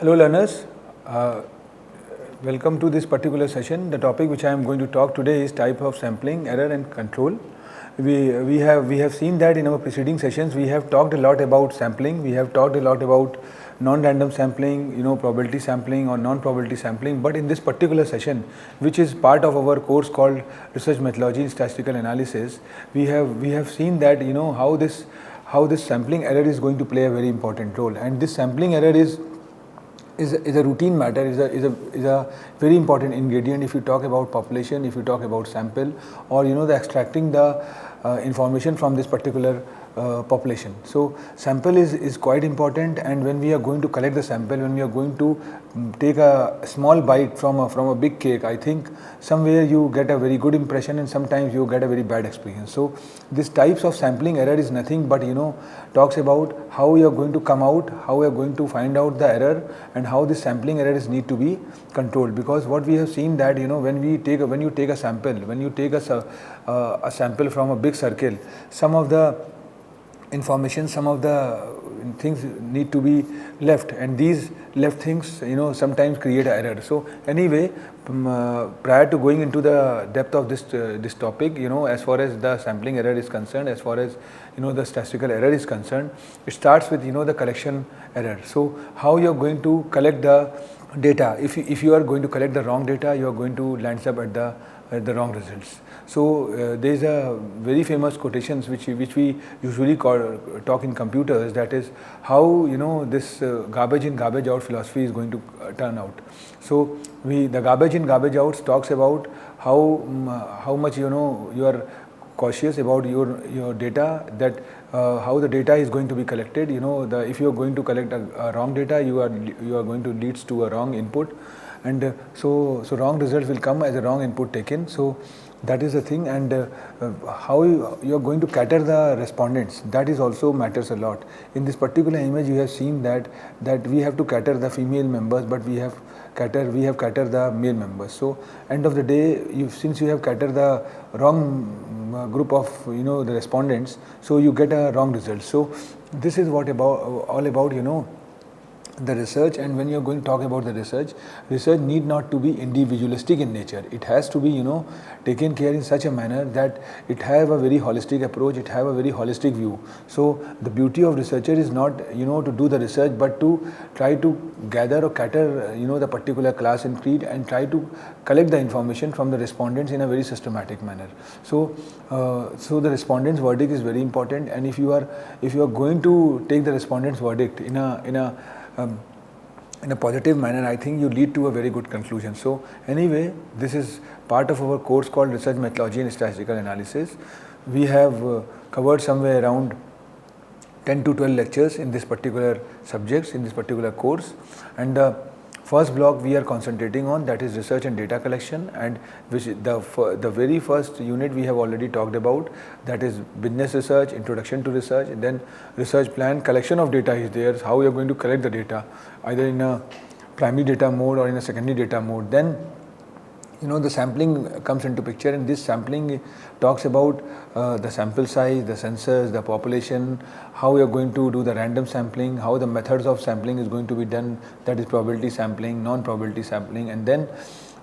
Hello learners, welcome to this particular session. The topic which I am going to talk today is type of sampling, error and control. We have seen that in our preceding sessions we have talked a lot about sampling, we have talked a lot about non-random sampling, probability sampling or non-probability sampling, but in this particular session, which is part of our course called Research Methodology in Statistical Analysis, we have seen that how this sampling error is going to play a very important role, and this sampling error is a routine matter, is a very important ingredient if you talk about population, if you talk about sample, or the extracting the information from this particular population. So sample is quite important, and when we are going to collect the sample, when we are going to take a small bite from a big cake, I think somewhere you get a very good impression and sometimes you get a very bad experience. So this types of sampling error is nothing but talks about how you are going to come out, how you are going to find out the error, and how this sampling error is need to be controlled. Because what we have seen that when you take a sample, when you take a sample from a big circle, some of the information, some of the things need to be left, and these left things sometimes create an error. So anyway, prior to going into the depth of this topic, as far as the sampling error is concerned, as far as the statistical error is concerned, it starts with the collection error. So how you are going to collect the data? If you are going to collect the wrong data, you are going to land up at the wrong results. So there is a very famous quotations which we usually talk in computers, that is how this garbage in garbage out philosophy is going to turn out. So the garbage in garbage out talks about how much you are cautious about your data, that how the data is going to be collected. If you are going to collect a wrong data, you are going to leads to a wrong input, and so wrong results will come as a wrong input taken. So that is the thing, and how you are going to cater the respondents, that is also matters a lot. In this particular image you have seen that we have to cater the female members, but we have cater the male members. So end of the day, since you have catered the wrong group of the respondents, so you get a wrong result. So this is what all about the research. And when you are going to talk about the research need not to be individualistic in nature. It has to be taken care in such a manner that it have a very holistic approach, it have a very holistic view. So the beauty of researcher is not to do the research, but to try to gather or cater the particular class and creed, and try to collect the information from the respondents in a very systematic manner. So so the respondents verdict is very important, and if you are going to take the respondents verdict in a positive manner, I think you lead to a very good conclusion. So anyway, this is part of our course called Research Methodology in Statistical Analysis. We have covered somewhere around 10 to 12 lectures in this particular subjects, in this particular course, and the first block we are concentrating on, that is research and data collection, and which the very first unit we have already talked about, that is business research, introduction to research, and then research plan, collection of data is there, how you are going to collect the data, either in a primary data mode or in a secondary data mode. Then the sampling comes into picture, and this sampling talks about the sample size, the census, the population, how you are going to do the random sampling, how the methods of sampling is going to be done, that is probability sampling, non-probability sampling, and then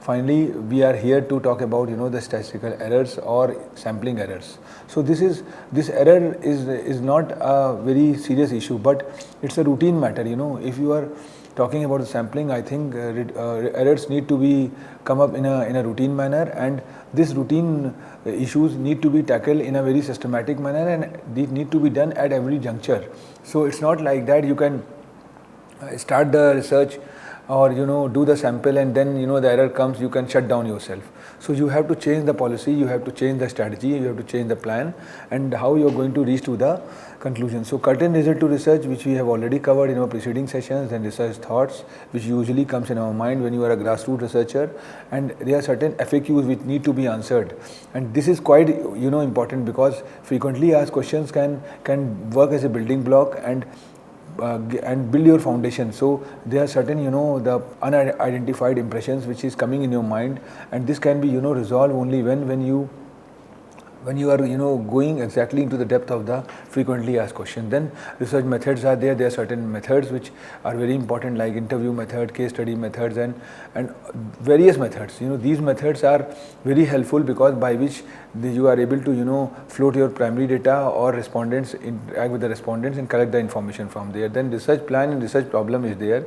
finally we are here to talk about the statistical errors or sampling errors. So this error is not a very serious issue, but it's a routine matter. If you are talking about the sampling, I think errors need to be come up in a routine manner, and this routine issues need to be tackled in a very systematic manner, and these need to be done at every juncture. So it's not like that you can start the research or do the sample and then the error comes, you can shut down yourself. So you have to change the policy, you have to change the strategy, you have to change the plan, and how you are going to reach to the conclusion. So curtain result to research, which we have already covered in our preceding sessions, and research thoughts, which usually comes in our mind when you are a grassroots researcher, and there are certain FAQs which need to be answered, and this is quite important because frequently asked questions can work as a building block, and and build your foundation. So there are certain, the unidentified impressions which is coming in your mind, and this can be, resolved only when you are, going exactly into the depth of the frequently asked question. Then research methods are there. There are certain methods which are very important, like interview method, case study methods, and various methods. These methods are very helpful because by which you are able to, float your primary data or respondents, interact with the respondents and collect the information from there. Then research plan and research problem is there.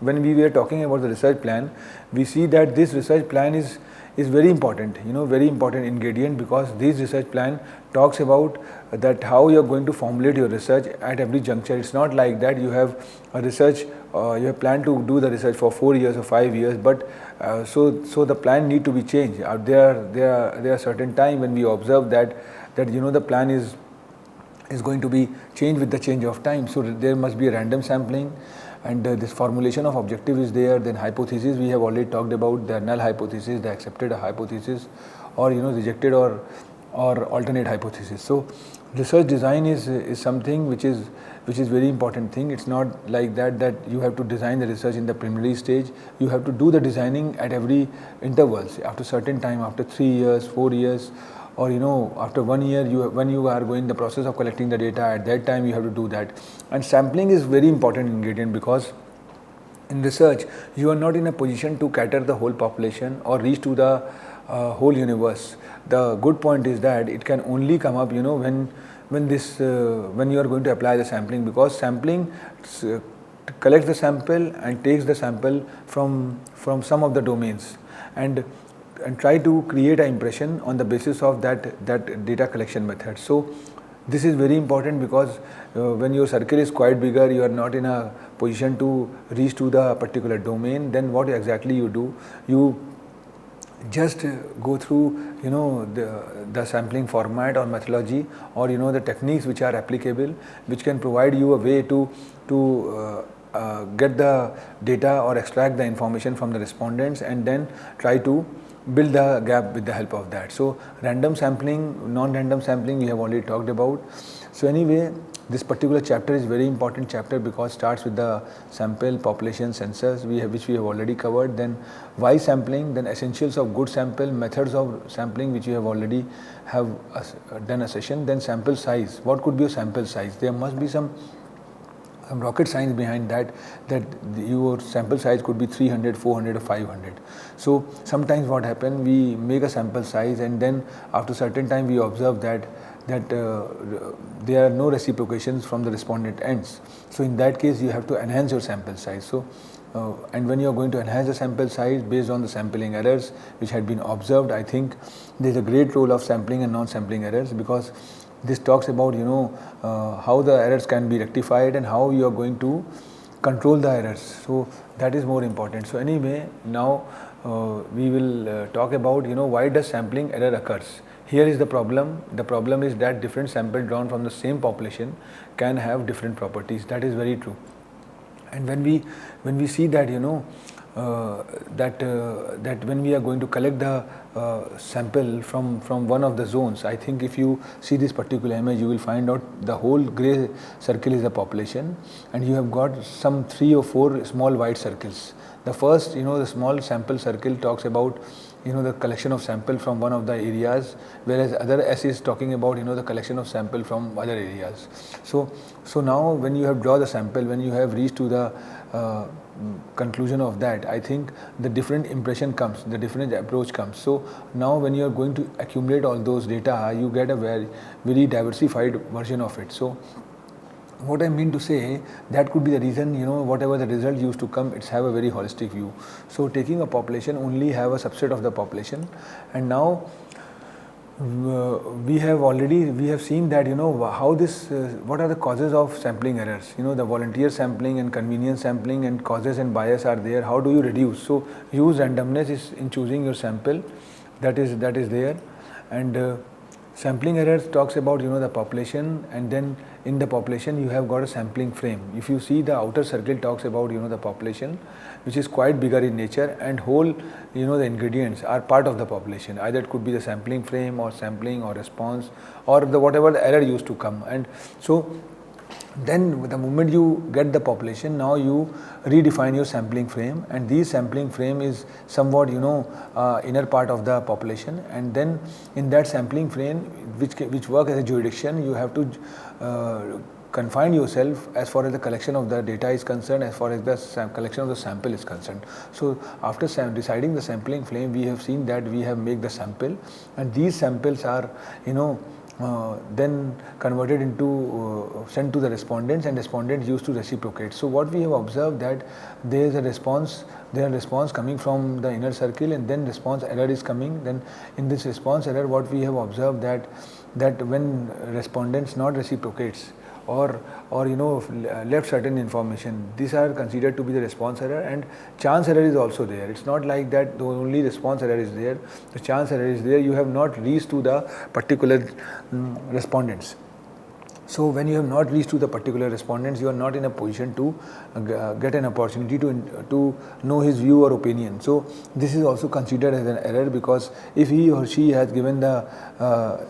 When we were talking about the research plan, we see that this research plan is very important, very important ingredient, because this research plan talks about that how you are going to formulate your research at every juncture. It's not like that you have a research, you have planned to do the research for 4 years or 5 years, but so the plan need to be changed. There are certain time when we observe that the plan is going to be changed with the change of time. So there must be a random sampling, and this formulation of objective is there. Then hypothesis we have already talked about, the null hypothesis, the accepted hypothesis, or rejected or alternate hypothesis. So research design is something which is very important thing. It's not like that you have to design the research in the preliminary stage. You have to do the designing at every intervals, after certain time, after 3 years, 4 years, or after 1 year, when you are going the process of collecting the data, at that time you have to do that. And sampling is very important ingredient, because in research you are not in a position to cater the whole population or reach to the whole universe. The good point is that it can only come up when you are going to apply the sampling, because sampling collects the sample and takes the sample from some of the domains and try to create an impression on the basis of that data collection method. So this is very important, because when your circle is quite bigger, you are not in a position to reach to the particular domain. Then what exactly you do? You just go through the sampling format or methodology, or the techniques which are applicable, which can provide you a way to get the data or extract the information from the respondents, and then try to build the gap with the help of that. So random sampling, non-random sampling we have already talked about. So anyway, this particular chapter is very important chapter, because it starts with the sample, population, sensors which we have already covered. Then why sampling, then essentials of good sample, methods of sampling which we have already done a session. Then sample size, what could be a sample size? There must be some rocket science behind that your sample size could be 300, 400 or 500. So sometimes what happens, we make a sample size, and then after certain time we observe that there are no reciprocations from the respondent ends. So in that case you have to enhance your sample size. So and when you are going to enhance the sample size based on the sampling errors which had been observed, I think there is a great role of sampling and non-sampling errors, because this talks about how the errors can be rectified and how you are going to control the errors. So that is more important. So anyway, now we will talk about why does sampling error occurs. Here is the problem. The problem is that different sample drawn from the same population can have different properties. That is very true. And when we see that that when we are going to collect the sample from one of the zones, I think if you see this particular image, you will find out the whole grey circle is the population, and you have got some 3 or 4 small white circles. The first, the small sample circle talks about the collection of sample from one of the areas, whereas other S is talking about the collection of sample from other areas. So now when you have drawn the sample, when you have reached to the conclusion of that, I think the different impression comes, the different approach comes. So now when you are going to accumulate all those data, you get a very diversified version of it. So what I mean to say, that could be the reason, whatever the result used to come, it's have a very holistic view. So taking a population, only have a subset of the population, and now we have seen that how this what are the causes of sampling errors. The volunteer sampling and convenience sampling and causes and bias are there. How do you reduce? So use randomness is in choosing your sample, that is there. And sampling errors talks about the population, and then in the population you have got a sampling frame. If you see, the outer circle talks about the population, which is quite bigger in nature, and whole the ingredients are part of the population. Either it could be the sampling frame or sampling or response or the whatever the error used to come. And so Then the moment you get the population, now you redefine your sampling frame, and this sampling frame is somewhat inner part of the population, and then in that sampling frame which work as a jurisdiction, you have to confine yourself as far as the collection of the data is concerned, as far as the collection of the sample is concerned. So after deciding the sampling frame, we have seen that we have made the sample, and these samples are then converted into sent to the respondents, and respondents used to reciprocate. So what we have observed that there is a response coming from the inner circle, and then response error is coming. Then in this response error, what we have observed that when respondents not reciprocates or left certain information, these are considered to be the response error, and chance error is also there. It's not like that the only response error is there, the chance error is there. You have not reached to the particular respondents. So when you have not reached to the particular respondents, you are not in a position to get an opportunity to know his view or opinion. So this is also considered as an error, because if he or she has given the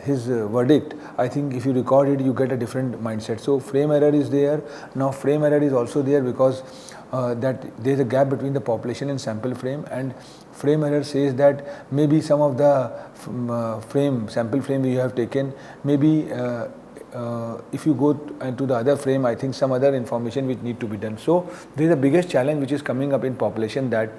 his verdict, I think if you record it, you get a different mindset. So frame error is there. Now frame error is also there because that there is a gap between the population and sample frame, and frame error says that maybe some of the sample frame you have taken, maybe if you go into the other frame, I think some other information which need to be done. So there is the biggest challenge which is coming up in population, that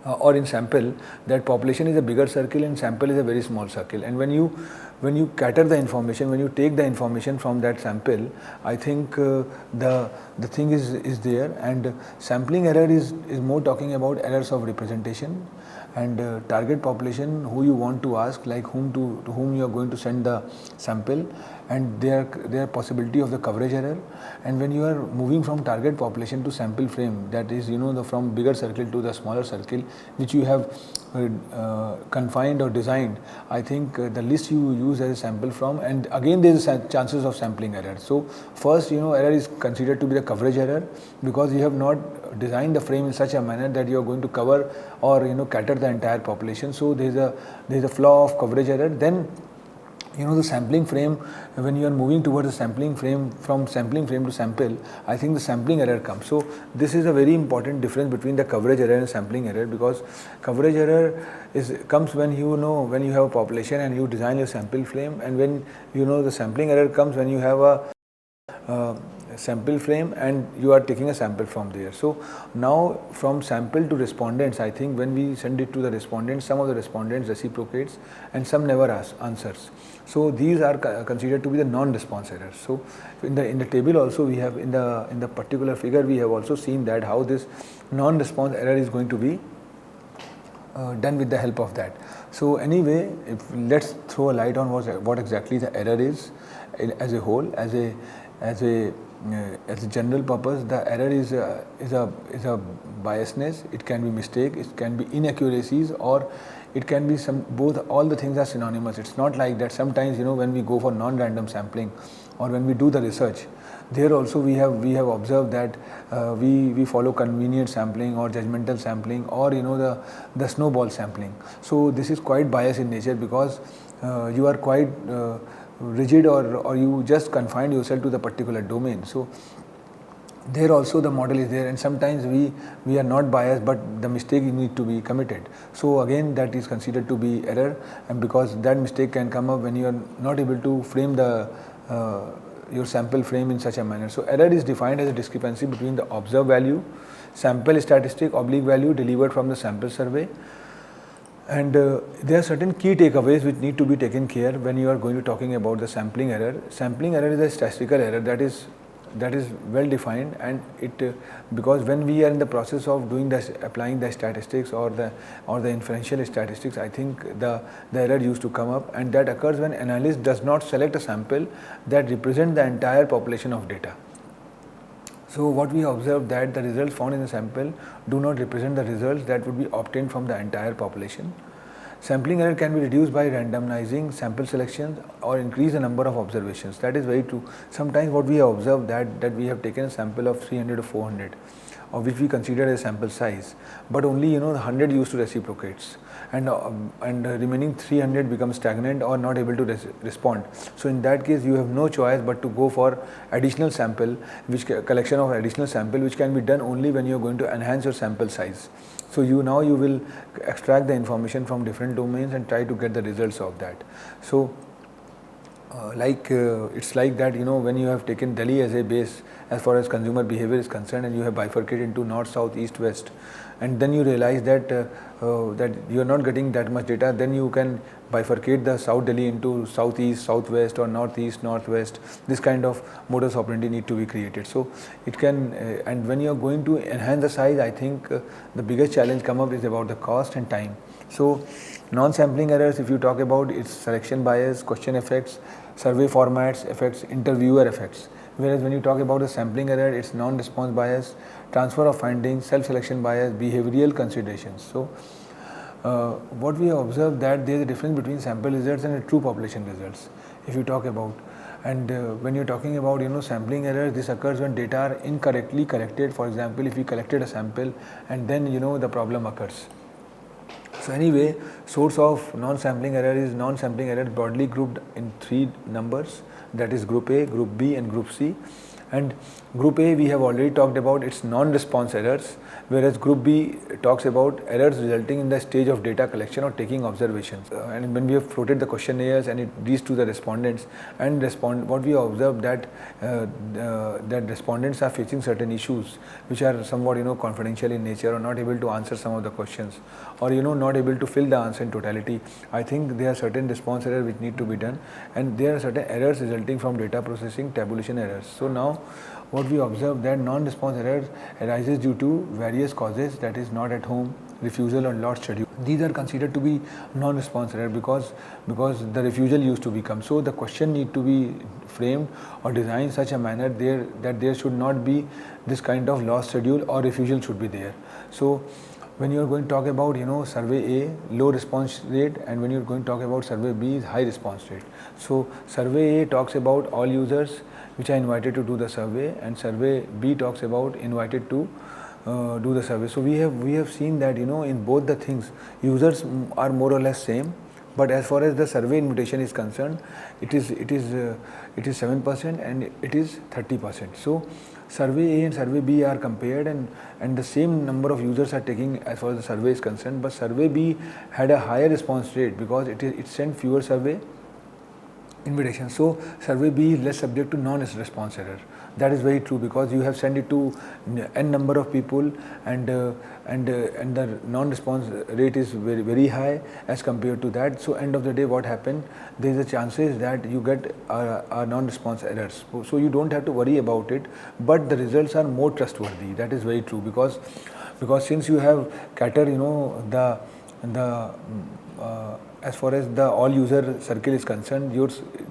or in sample, that population is a bigger circle and sample is a very small circle. And when you cater the information, when you take the information from that sample, I think the thing is there. And sampling error is more talking about errors of representation, and target population who you want to ask, like to whom you are going to send the sample, and their possibility of the coverage error. And when you are moving from target population to sample frame, that is from bigger circle to the smaller circle which you have confined or designed, I think the list you use as a sample from, and again there is chances of sampling error. So first error is considered to be the coverage error, because you have not designed the frame in such a manner that you are going to cover or cater the entire population. So there is a flaw of coverage error. Then the sampling frame, when you are moving towards the sampling frame, from sampling frame to sample, I think the sampling error comes. So this is a very important difference between the coverage error and sampling error, because coverage error comes when when you have a population and you design your sample frame, and when the sampling error comes when you have a sample frame and you are taking a sample from there. So now from sample to respondents, I think when we send it to the respondents, some of the respondents reciprocates and some never answers. So these are considered to be the non-response errors. So in the table also we have, in the particular figure we have also seen that how this non-response error is going to be done with the help of that. So anyway, let's throw a light on what exactly the error is as a whole, as a general purpose. The error is a biasness. It can be mistake, it can be inaccuracies, or it can be both. All the things are synonymous. It's not like that. Sometimes when we go for non-random sampling or when we do the research, there also we have observed that we follow convenient sampling or judgmental sampling, or the snowball sampling. So this is quite biased in nature, because you are quite rigid, or you just confine yourself to the particular domain. So there also the model is there, and sometimes we are not biased, but the mistake need to be committed. So again that is considered to be error, and because that mistake can come up when you are not able to frame the your sample frame in such a manner. So error is defined as a discrepancy between the observed value, sample statistic oblique value delivered from the sample survey. And there are certain key takeaways which need to be taken care when you are going to talking about the sampling error. Sampling error is a statistical error that is well defined, and it because when we are in the process of doing this, applying the statistics or the inferential statistics, I think the error used to come up, and that occurs when analyst does not select a sample that represent the entire population of data. So what we observed that the results found in the sample do not represent the results that would be obtained from the entire population. Sampling error can be reduced by randomizing sample selections or increase the number of observations. That is very true. Sometimes what we have observed that we have taken a sample of 300 or 400, or which we consider as sample size, but only 100 used to reciprocates, and remaining 300 become stagnant or not able to respond. So in that case you have no choice but to go for additional sample, which collection of additional sample, which can be done only when you are going to enhance your sample size. So you will extract the information from different domains and try to get the results of that. So it's like that, when you have taken Delhi as a base as far as consumer behavior is concerned, and you have bifurcated into north, south, east, west, and then you realize that that you are not getting that much data, then you can bifurcate the South Delhi into southeast, southwest, or northeast, northwest. This kind of modus operandi need to be created. So it can, and when you are going to enhance the size, I think the biggest challenge come up is about the cost and time. So non-sampling errors, if you talk about, it's selection bias, question effects, survey formats effects, interviewer effects. Whereas when you talk about the sampling error, it's non-response bias, transfer of findings, self-selection bias, behavioral considerations. So what we have observed, that there is a difference between sample results and true population results, if you talk about. And when you're talking about sampling errors, this occurs when data are incorrectly collected. For example, if we collected a sample and then the problem occurs. So anyway, source of non-sampling error is non-sampling error broadly grouped in 3 numbers, that is group A, group B and group C. And group A we have already talked about, its non-response errors, whereas group B talks about errors resulting in the stage of data collection or taking observations. And when we have floated the questionnaires and it reached to the respondents, and what we observed that that respondents are facing certain issues which are somewhat confidential in nature, or not able to answer some of the questions, or not able to fill the answer in totality. I think there are certain response errors which need to be done, and there are certain errors resulting from data processing, tabulation errors. So now what we observe, that non-response error arises due to various causes, that is not at home, refusal or lost schedule. These are considered to be non-response error because the refusal used to become. So the question need to be framed or designed such a manner that there should not be this kind of lost schedule or refusal should be there. So when you are going to talk about survey A, low response rate, and when you are going to talk about survey B, is high response rate. So survey A talks about all users which are invited to do the survey, and survey B talks about invited to do the survey. So we have seen that in both the things users are more or less same, but as far as the survey invitation is concerned, it is 7% and it is 30%. So survey A and survey B are compared, and the same number of users are taking as far as the survey is concerned, but survey B had a higher response rate because it sent fewer survey invitations. So survey B is less subject to non-response error. That is very true, because you have sent it to n number of people, and the non-response rate is very, very high as compared to that. So end of the day, what happened? There is a chances that you get a non-response errors. So you don't have to worry about it, but the results are more trustworthy. That is very true, because since you have catered as far as the all user circle is concerned,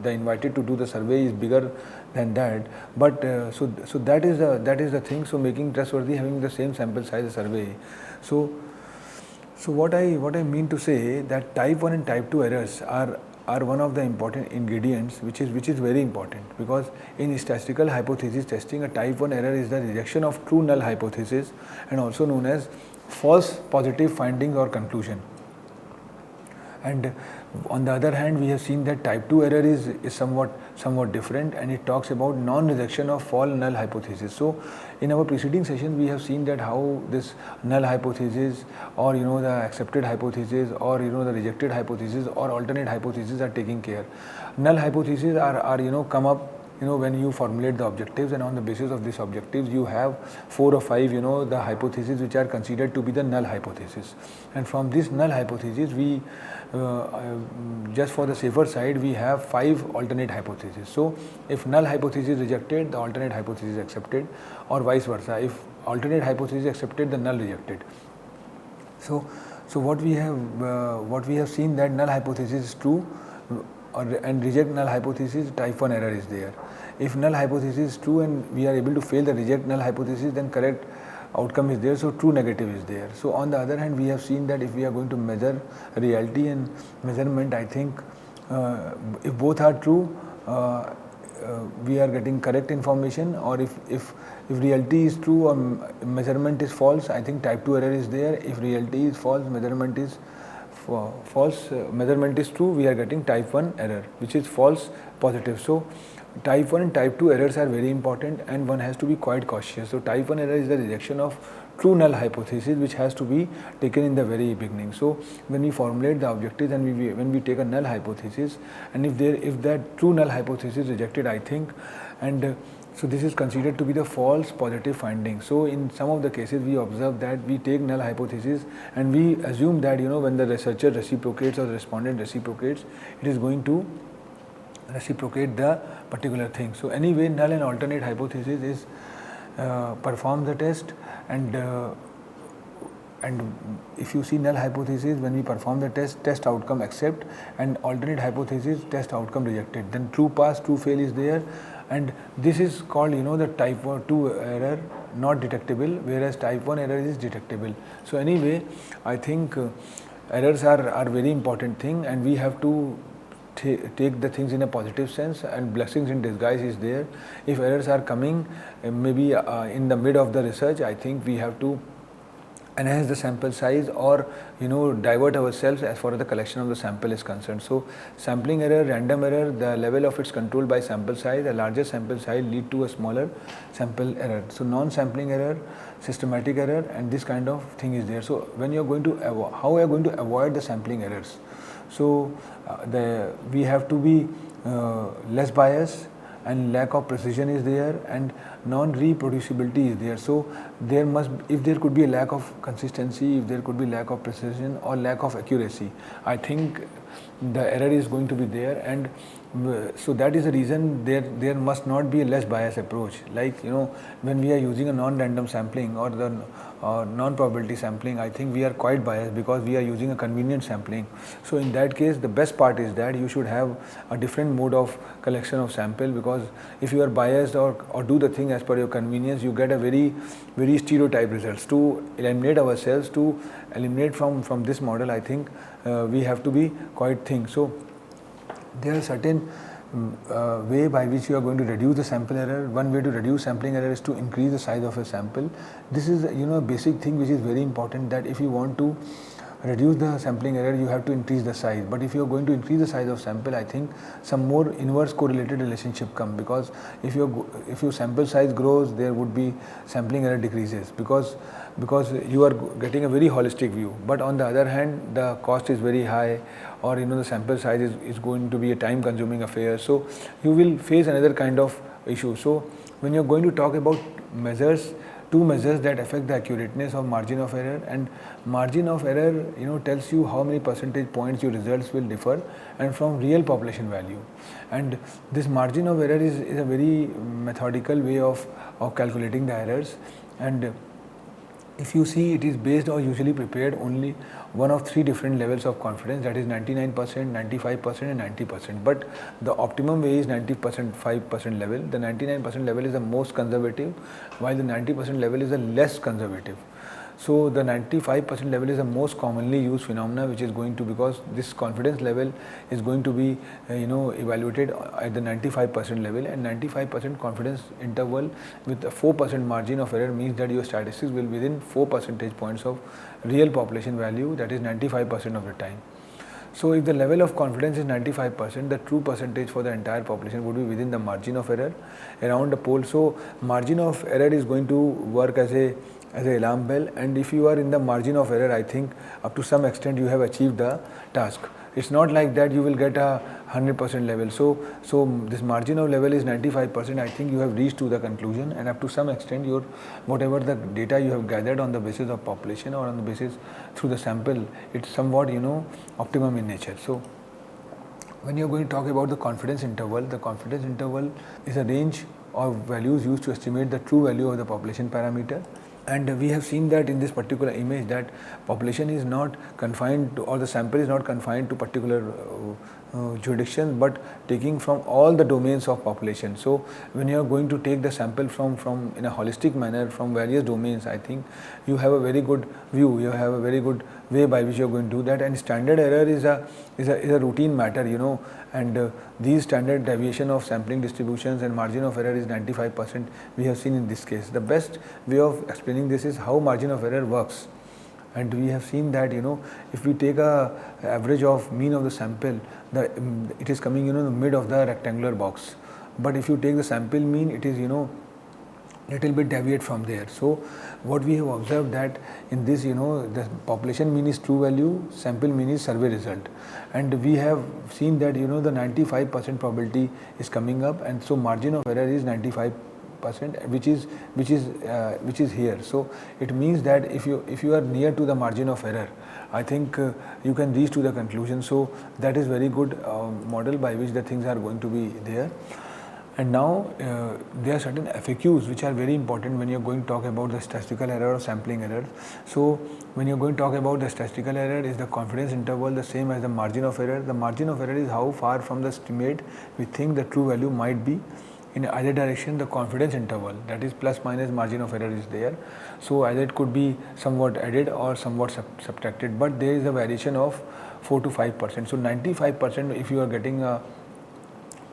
the invited to do the survey is bigger than that. But so that is the thing. So making trustworthy, having the same sample size as survey. So what I mean to say, that type 1 and type 2 errors are one of the important ingredients, which is very important, because in statistical hypothesis testing, a type 1 error is the rejection of true null hypothesis, and also known as false positive finding or conclusion. And on the other hand, we have seen that type 2 error is somewhat different, and it talks about non-rejection of false null hypothesis. So in our preceding session, we have seen that how this null hypothesis, or the accepted hypothesis, or the rejected hypothesis, or alternate hypothesis are taking care. Null hypotheses are come up when you formulate the objectives, and on the basis of these objectives you have 4 or 5 the hypotheses which are considered to be the null hypothesis. And from this null hypothesis, we just for the safer side, we have 5 alternate hypotheses. So if null hypothesis is rejected, the alternate hypothesis is accepted, or vice versa. If alternate hypothesis is accepted, the null rejected. So what we have seen, that null hypothesis is true, and reject null hypothesis, type 1 error is there. If null hypothesis is true and we are able to fail the reject null hypothesis, then correct outcome is there, so true negative is there. So on the other hand, we have seen that if we are going to measure reality and measurement, I think if both are true, we are getting correct information, or if reality is true or measurement is false, I think type 2 error is there. If reality is false, measurement is false, measurement is true, we are getting type 1 error, which is false positive. So type 1 and type 2 errors are very important, and one has to be quite cautious. So type 1 error is the rejection of true null hypothesis, which has to be taken in the very beginning. So when we formulate the objectives and when we take a null hypothesis, and if that true null hypothesis is rejected, I think, and so this is considered to be the false positive finding. So in some of the cases we observe that we take null hypothesis and we assume that when the researcher reciprocates or the respondent reciprocates, it is going to reciprocate the particular thing. So anyway, null and alternate hypothesis is perform the test, and if you see null hypothesis, when we perform the test outcome accept, and alternate hypothesis, test outcome rejected, then true pass, true fail is there, and this is called the type 2 error not detectable, whereas type 1 error is detectable. So anyway, I think errors are very important thing, and we have to take the things in a positive sense, and blessings in disguise is there. If errors are coming maybe in the mid of the research, I think we have to enhance the sample size, or divert ourselves as far as the collection of the sample is concerned. So sampling error, random error, the level of its controlled by sample size. A larger sample size lead to a smaller sample error. So non-sampling error, systematic error, and this kind of thing is there. So when you are going to how we are going to avoid the sampling errors? So we have to be less biased, and lack of precision is there, and non-reproducibility is there. So if there could be a lack of consistency, if there could be lack of precision or lack of accuracy, I think the error is going to be there, and so that is the reason there must not be a less biased approach. Like when we are using a non-random sampling or the non-probability sampling, I think we are quite biased because we are using a convenient sampling. So in that case, the best part is that you should have a different mode of collection of sample, because if you are biased or do the thing as per your convenience, you get a very stereotype results. To eliminate ourselves, to eliminate from this model, I think we have to be quite think. So there are certain way by which you are going to reduce the sample error. One way to reduce sampling error is to increase the size of a sample. This is a basic thing which is very important, that if you want to reduce the sampling error, you have to increase the size. But if you are going to increase the size of sample, I think some more inverse correlated relationship come, because if your sample size grows, there would be sampling error decreases, because you are getting a very holistic view. But on the other hand, the cost is very high, or the sample size is going to be a time consuming affair. So you will face another kind of issue. So when you are going to talk about measures, two measures that affect the accurateness of margin of error, and margin of error tells you how many percentage points your results will differ and from real population value. And this margin of error is a very methodical way of calculating the errors, and if you see, it is based or usually prepared only one of three different levels of confidence, that is 99%, 95% and 90%. But the optimum way is 95% level. The 99% level is the most conservative, while the 90% level is the less conservative. So the 95% level is the most commonly used phenomena, which is going to, because this confidence level is going to be evaluated at the 95% level, and 95% confidence interval with a 4% margin of error means that your statistics will be within 4 percentage points of real population value, that is 95% of the time. So if the level of confidence is 95%, the true percentage for the entire population would be within the margin of error around the pole. So margin of error is going to work as a alarm bell, and if you are in the margin of error, I think up to some extent you have achieved the task. It's not like that you will get a 100% level. So this margin of level is 95%. I think you have reached to the conclusion, and up to some extent your whatever the data you have gathered on the basis of population or on the basis through the sample, it's somewhat optimum in nature. So when you are going to talk about the confidence interval is a range of values used to estimate the true value of the population parameter. And we have seen that in this particular image, that population is not confined to, or the sample is not confined to particular jurisdictions, but taking from all the domains of population. So when you are going to take the sample from in a holistic manner from various domains, I think you have a very good view, you have a very good way by which you are going to do that. And standard error is a routine matter, and these standard deviation of sampling distributions and margin of error is 95%, we have seen in this case. The best way of explaining this is how margin of error works. And we have seen that if we take a average of mean of the sample, it is coming in the mid of the rectangular box. But if you take the sample mean, it is little bit deviate from there. So what we have observed that in this the population mean is true value, sample mean is survey result, and we have seen that the 95% probability is coming up, and so margin of error is 95%, which is here. So it means that if you are near to the margin of error, I think you can reach to the conclusion. So that is very good model by which the things are going to be there. And now there are certain FAQs which are very important when you are going to talk about the statistical error or sampling error. So when you are going to talk about the statistical error, is the confidence interval the same as the margin of error? The margin of error is how far from the estimate we think the true value might be. In either direction, the confidence interval, that is plus minus margin of error, is there. So either it could be somewhat added or somewhat subtracted, but there is a variation of 4 to 5%. So 95%, if you are getting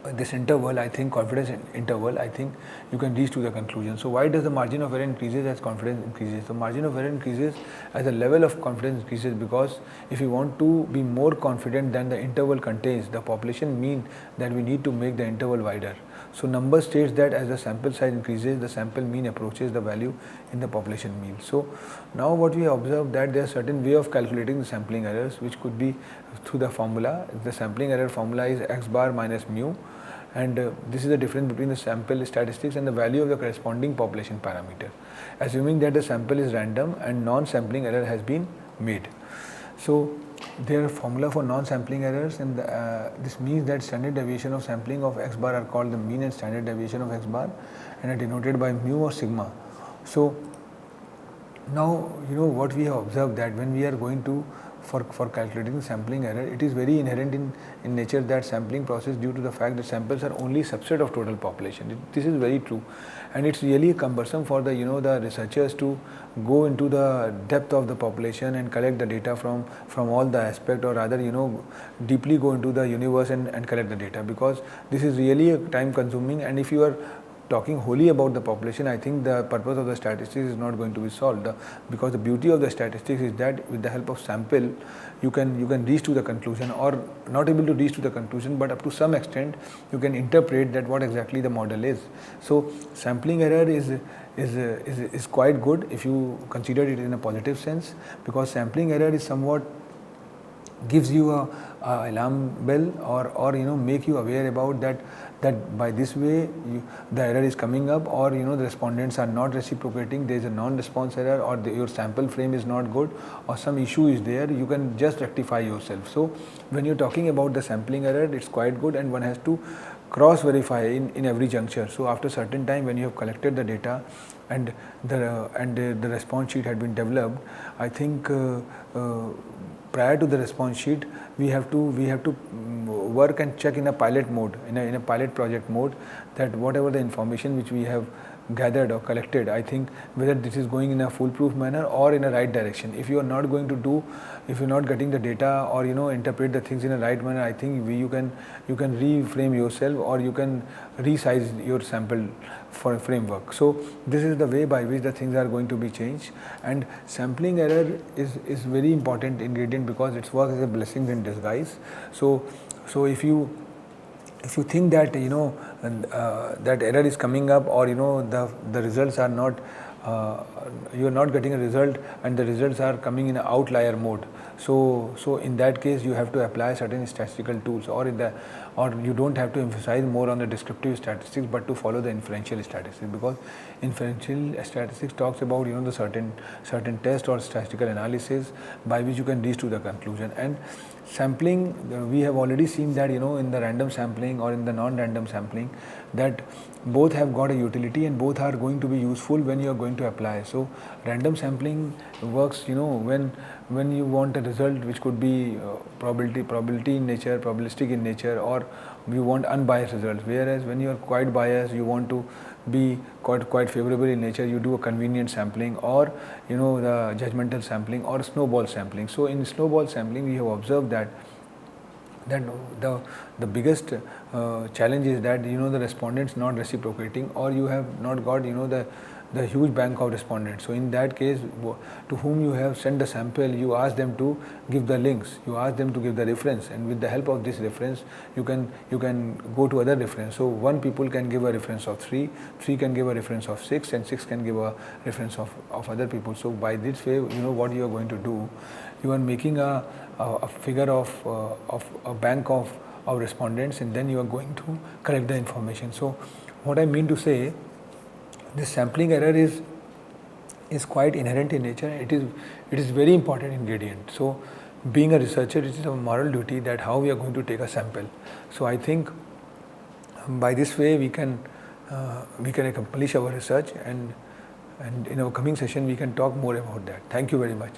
this interval, I think confidence interval, I think you can reach to the conclusion. So why does the margin of error increases as confidence increases? The margin of error increases as the level of confidence increases, because if you want to be more confident than the interval contains, the population mean, that we need to make the interval wider. So number states that as the sample size increases, the sample mean approaches the value in the population mean. So now what we observe that there are certain way of calculating the sampling errors, which could be through the formula. The sampling error formula is x bar minus mu, and this is the difference between the sample statistics and the value of the corresponding population parameter, assuming that the sample is random and non-sampling error has been made. So there are formula for non-sampling errors, and this means that standard deviation of sampling of x bar are called the mean and standard deviation of x bar, and are denoted by mu or sigma. So now what we have observed, that when we are going to for calculating the sampling error, it is very inherent in nature that sampling process, due to the fact that samples are only subset of total population. This is very true, and it's really cumbersome for the the researchers to go into the depth of the population and collect the data from all the aspect, or rather deeply go into the universe and collect the data, because this is really time consuming. And if you are talking wholly about the population, I think the purpose of the statistics is not going to be solved, because the beauty of the statistics is that with the help of sample you can reach to the conclusion, or not able to reach to the conclusion, but up to some extent you can interpret that what exactly the model is. So sampling error is quite good if you consider it in a positive sense, because sampling error is somewhat gives you a alarm bell, or make you aware about that by this way the error is coming up, or the respondents are not reciprocating, there is a non-response error, or your sample frame is not good, or some issue is there, you can just rectify yourself. So when you're talking about the sampling error, it's quite good, and one has to cross verify in every juncture. So after certain time, when you have collected the data and the response sheet had been developed, I think prior to the response sheet, we have to work and check in a pilot mode, in a pilot project mode, that whatever the information which we have gathered or collected, I think whether this is going in a foolproof manner or in a right direction. If you are not going to do, if you're not getting the data, or interpret the things in a right manner, I think you can reframe yourself, or you can resize your sample for a framework. So this is the way by which the things are going to be changed. And sampling error is very important ingredient, because its work is a blessing in disguise. So if you think that that error is coming up, or the results are not, you are not getting a result, and the results are coming in an outlier mode, so in that case you have to apply certain statistical tools, or you don't have to emphasize more on the descriptive statistics, but to follow the inferential statistics, because inferential statistics talks about the certain test or statistical analysis by which you can reach to the conclusion. And sampling, we have already seen that in the random sampling or in the non-random sampling, that both have got a utility and both are going to be useful when you are going to apply. So random sampling works, when you want a result which could be probability in nature, probabilistic in nature, or you want unbiased results. Whereas when you are quite biased, you want to be quite favorable in nature, you do a convenient sampling, or the judgmental sampling or snowball sampling. So in snowball sampling, we have observed that the biggest challenge is that the respondents not reciprocating, or you have not got the huge bank of respondents. So in that case, to whom you have sent the sample, you ask them to give the links, you ask them to give the reference, and with the help of this reference you can go to other reference. So one people can give a reference of 3 can give a reference of 6, and 6 can give a reference of other people. So by this way, what you are going to do, you are making a figure of a bank of respondents, and then you are going to collect the information. So what I mean to say, this sampling error is quite inherent in nature. It is very important ingredient. So being a researcher, it is a moral duty that how we are going to take a sample. So I think by this way we can accomplish our research, and in our coming session we can talk more about that. Thank you very much.